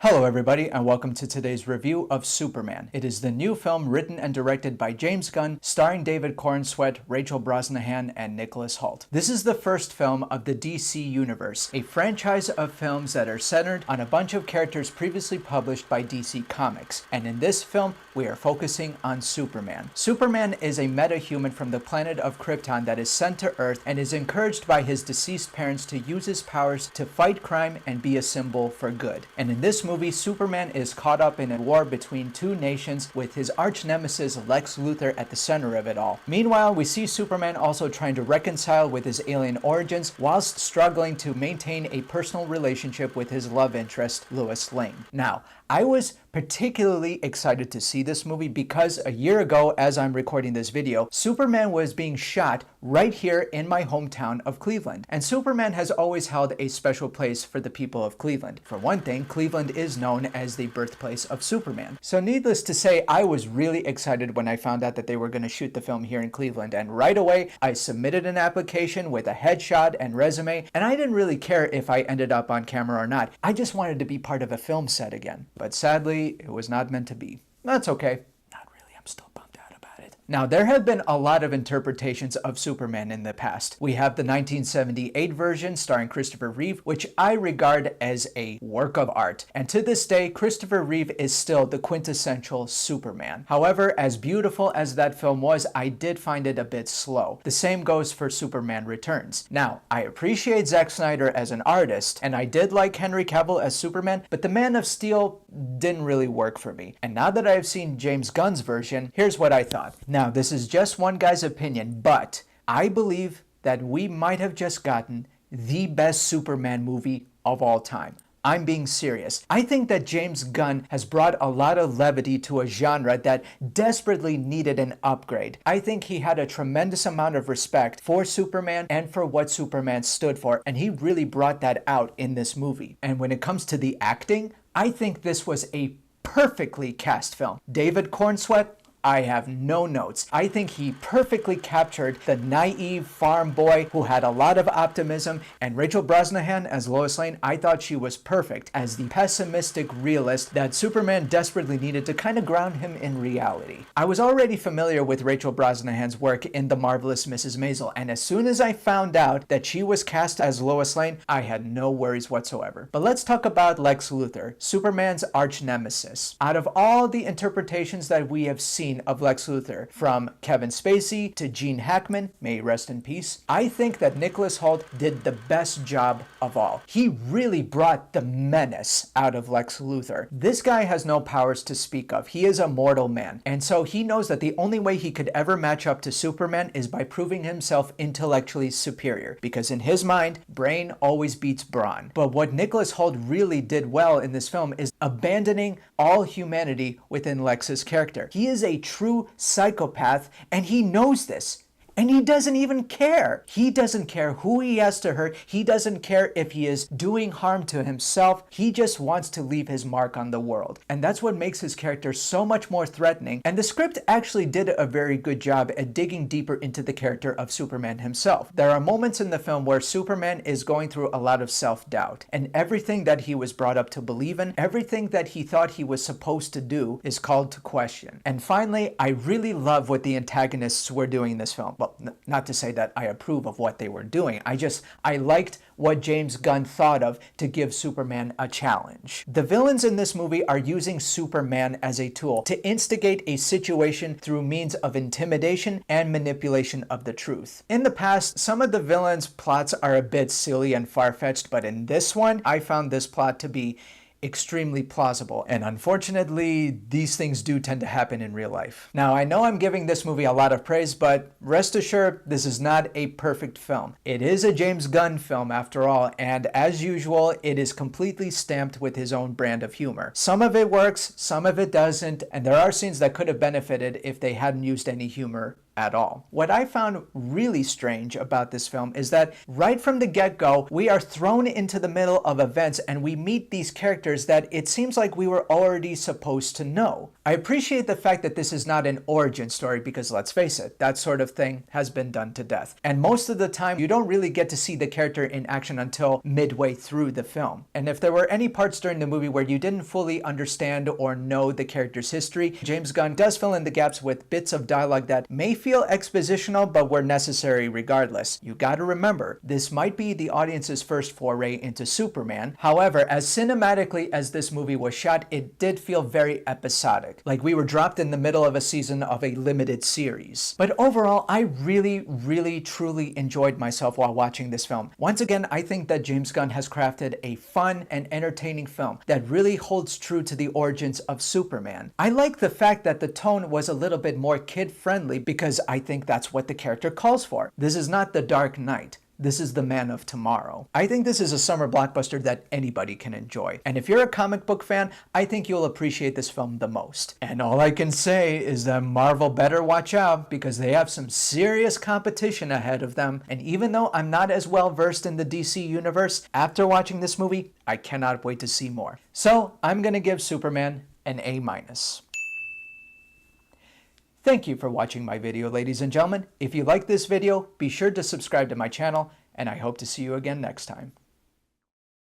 Hello everybody and welcome to today's review of Superman. It is the new film written and directed by James Gunn, starring David Corenswet, Rachel Brosnahan, and Nicholas Hoult. This is the first film of the DC Universe, a franchise of films that are centered on a bunch of characters previously published by DC Comics. And in this film, we are focusing on Superman. Superman is a metahuman from the planet of Krypton that is sent to Earth and is encouraged by his deceased parents to use his powers to fight crime and be a symbol for good. And in this movie, Superman is caught up in a war between two nations with his arch-nemesis Lex Luthor at the center of it all. Meanwhile, we see Superman also trying to reconcile with his alien origins whilst struggling to maintain a personal relationship with his love interest, Lois Lane. Now, I was particularly excited to see this movie because a year ago, as I'm recording this video, Superman was being shot right here in my hometown of Cleveland. And Superman has always held a special place for the people of Cleveland. For one thing, Cleveland is known as the birthplace of Superman. So needless to say, I was really excited when I found out that they were going to shoot the film here in Cleveland. And right away, I submitted an application with a headshot and resume. And I didn't really care if I ended up on camera or not. I just wanted to be part of a film set again. But sadly, it was not meant to be. That's okay. Not really, I'm still bummed out about it. Now, there have been a lot of interpretations of Superman in the past. We have the 1978 version starring Christopher Reeve, which I regard as a work of art. And to this day, Christopher Reeve is still the quintessential Superman. However, as beautiful as that film was, I did find it a bit slow. The same goes for Superman Returns. Now, I appreciate Zack Snyder as an artist, and I did like Henry Cavill as Superman, but the Man of Steel didn't really work for me. And now that I've seen James Gunn's version, here's what I thought. Now, this is just one guy's opinion, but I believe that we might have just gotten the best Superman movie of all time. I'm being serious. I think that James Gunn has brought a lot of levity to a genre that desperately needed an upgrade. I think he had a tremendous amount of respect for Superman and for what Superman stood for, and he really brought that out in this movie. And when it comes to the acting, I think this was a perfectly cast film. David Corenswet, I have no notes. I think he perfectly captured the naive farm boy who had a lot of optimism, and Rachel Brosnahan as Lois Lane, I thought she was perfect as the pessimistic realist that Superman desperately needed to kind of ground him in reality. I was already familiar with Rachel Brosnahan's work in The Marvelous Mrs. Maisel, and as soon as I found out that she was cast as Lois Lane, I had no worries whatsoever. But let's talk about Lex Luthor, Superman's arch nemesis. Out of all the interpretations that we have seen of Lex Luthor, from Kevin Spacey to Gene Hackman, may he rest in peace, I think that Nicholas Hoult did the best job of all. He really brought the menace out of Lex Luthor. This guy has no powers to speak of. He is a mortal man, and so he knows that the only way he could ever match up to Superman is by proving himself intellectually superior, because in his mind, brain always beats brawn. But what Nicholas Hoult really did well in this film is abandoning all humanity within Lex's character. He is a true psychopath, and he knows this. And he doesn't even care. He doesn't care who he has to hurt. He doesn't care if he is doing harm to himself. He just wants to leave his mark on the world. And that's what makes his character so much more threatening. And the script actually did a very good job at digging deeper into the character of Superman himself. There are moments in the film where Superman is going through a lot of self-doubt. And everything that he was brought up to believe in, everything that he thought he was supposed to do, is called to question. And finally, I really love what the antagonists were doing in this film. Well, not to say that I approve of what they were doing. I liked what James Gunn thought of to give Superman a challenge. The villains in this movie are using Superman as a tool to instigate a situation through means of intimidation and manipulation of the truth. In the past, some of the villains' plots are a bit silly and far-fetched, but in this one, I found this plot to be extremely plausible, and unfortunately these things do tend to happen in real life. Now, I know I'm giving this movie a lot of praise, but rest assured this is not a perfect film. It is a James Gunn film after all, and as usual it is completely stamped with his own brand of humor. Some of it works, some of it doesn't, and there are scenes that could have benefited if they hadn't used any humor at all. What I found really strange about this film is that right from the get-go, we are thrown into the middle of events and we meet these characters that it seems like we were already supposed to know. I appreciate the fact that this is not an origin story because let's face it, that sort of thing has been done to death. And most of the time, you don't really get to see the character in action until midway through the film. And if there were any parts during the movie where you didn't fully understand or know the character's history, James Gunn does fill in the gaps with bits of dialogue that may feel expositional but were necessary regardless. You gotta remember, this might be the audience's first foray into Superman. However, as cinematically as this movie was shot, it did feel very episodic, like we were dropped in the middle of a season of a limited series. But overall, I really truly enjoyed myself while watching this film. Once again, I think that James Gunn has crafted a fun and entertaining film that really holds true to the origins of Superman. I like the fact that the tone was a little bit more kid-friendly because I think that's what the character calls for. This is not the Dark Knight. This is the Man of Tomorrow. I think this is a summer blockbuster that anybody can enjoy. And if you're a comic book fan, I think you'll appreciate this film the most. And all I can say is that Marvel better watch out because they have some serious competition ahead of them. And even though I'm not as well versed in the DC universe, after watching this movie, I cannot wait to see more. So I'm gonna give Superman an A-. Thank you for watching my video, ladies and gentlemen. If you like this video, be sure to subscribe to my channel, and I hope to see you again next time.